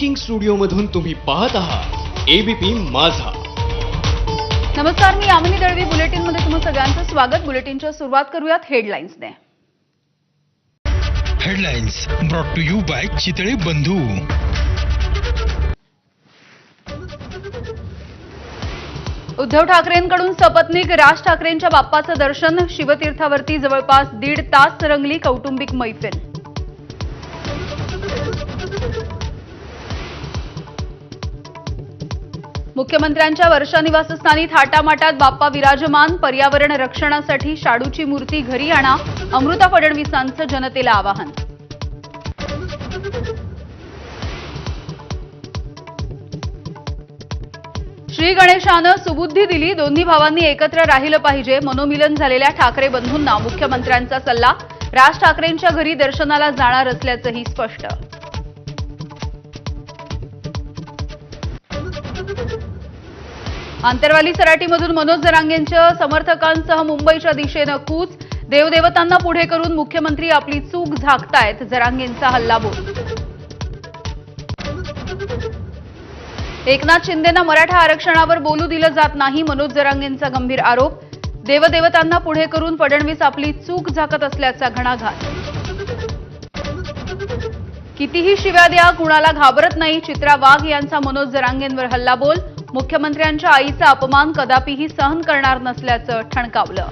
Breaking studio मधून तुम्ही पाहत आहात एबीपी माझा। नमस्कार, मी यामिनी दळवी। बुलेटिन मध्ये तुम्हा सगळ्यांचं स्वागत। बुलेटिनची सुरुवात करूयात हेडलाईन्सने। Headlines brought to you by Chitale Bandhu. Uddhav ठाकरेंकडून सपत्नीक राज ठाकरेंच्या बाप्पाचं दर्शन। शिवतीर्थावरती जवळपास 1.5 तास रंगली कौटुंबिक मैफिल। मुख्यमंत्र्यांच्या वर्षा निवासस्थानी थाटामाटात बाप्पा विराजमान। पर्यावरण रक्षणासाठी शाडूची मूर्ती घरी आणा, अमृता फडणवीसांचं जनतेला आवाहन। श्री गणेशानं सुबुद्धी दिली, दोन्ही भावांनी एकत्र राहिलं पाहिजे। मनोमिलन झालेल्या ठाकरे बंधूंना मुख्यमंत्र्यांचा सल्ला। राज ठाकरेंच्या घरी दर्शनाला जाणार असल्याचंही स्पष्ट। आंतरवाली सराटीमधून मनोज जरांगेंच्या समर्थकांसह मुंबईच्या दिशेनं कूच। देवदेवतांना पुढे करून मुख्यमंत्री आपली चूक झाकतायत, जरांगेंचा हल्लाबोल। एकनाथ शिंदेंना मराठा आरक्षणावर बोलू दिलं जात नाही, मनोज जरांगेंचा गंभीर आरोप। देवदेवतांना पुढे करून फडणवीस आपली चूक झाकत असल्याचा घणाघात। कितीही शिव्या द्या, कुणाला घाबरत नाही, चित्रा वाघ यांचा मनोज जरांगेंवर हल्लाबोल। मुख्यमंत्र्यांच्या आईचा अपमान कदापिही सहन करणार नसल्याचं ठणकावलं।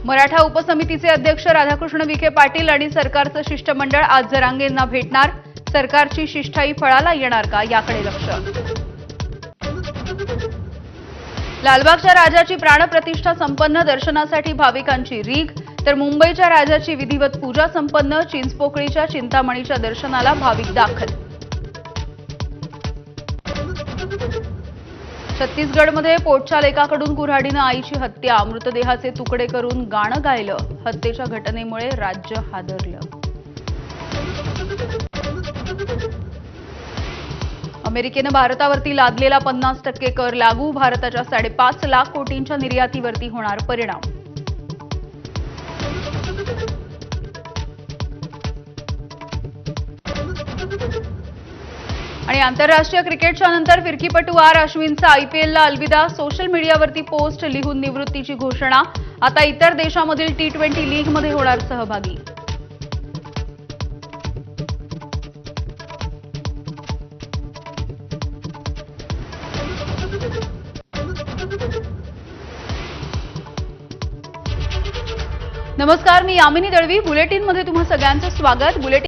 मराठा उपसमितीचे अध्यक्ष राधाकृष्ण विखे पाटील आणि सरकारचं शिष्टमंडळ आज जरांगेंना भेटणार। सरकारची शिष्टाई फळाला येणार का, याकडे लक्ष। लालबागच्या राजाची प्राणप्रतिष्ठा संपन्न, दर्शनासाठी भाविकांची रीघ। तर मुंबईच्या राजाची विधिवत पूजा संपन्न, चिंचपोकळीच्या चिंतामणीच्या दर्शनाला भाविक दाखल। छत्तीसगडमध्ये पोटच्या लेकाकडून कुऱ्हाडीनं आईची हत्या, मृतदेहाचे तुकडे करून गाणं गायलं। हत्येच्या घटनेमुळे राज्य हादरलं। अमेरिकेनं भारतावरती लादलेला 50% कर लागू, भारताच्या 5.5 लाख कोटींच्या निर्यातीवरती होणार परिणाम। आणि आंतरराष्ट्रीय क्रिकेटच्या नंतर फिरकीपटू आर अश्विनचा आयपीएलला अलविदा। सोशल मीडियावरती पोस्ट लिहून निवृत्तीची घोषणा। आता इतर देशांमधील T20 लीगमध्ये होणार सहभागी। नमस्कार, मी यामिनी दळवी। बुलेटिनमध्ये तुम्हा सगळ्यांचं स्वागत। बुलेटिन